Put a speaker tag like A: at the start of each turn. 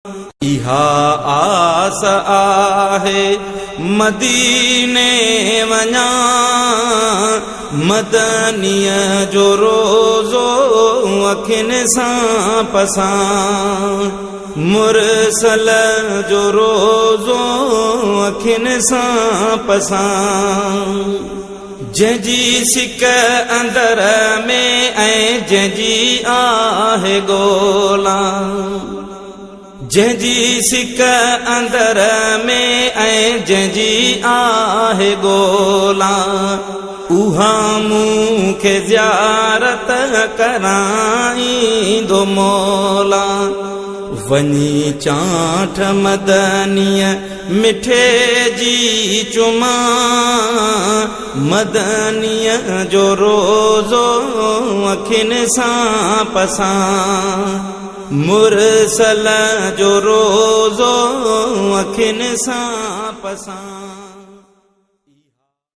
A: इहा आस आहे मदीने वञा मदनीअ जो रोज़ो अखियुनि सां पसां मुरसल जो रोज़ो अखियुनि सां पसां जंहिंजी सिक अंदर में ऐं जंहिंजी आहे ॻोल्हा जंहिंजी सिक अंदर में ऐं जंहिंजी आहे ॻोल्हा उहा मूंखे ज़ियारत कराईंदो मौला वञी चाठ मदनीअ मिठे जी चुमा मदनीअ जो रोज़ो अखियुनि सां पसां मुरसल जो रोज़ो अखियुनि सां पसां।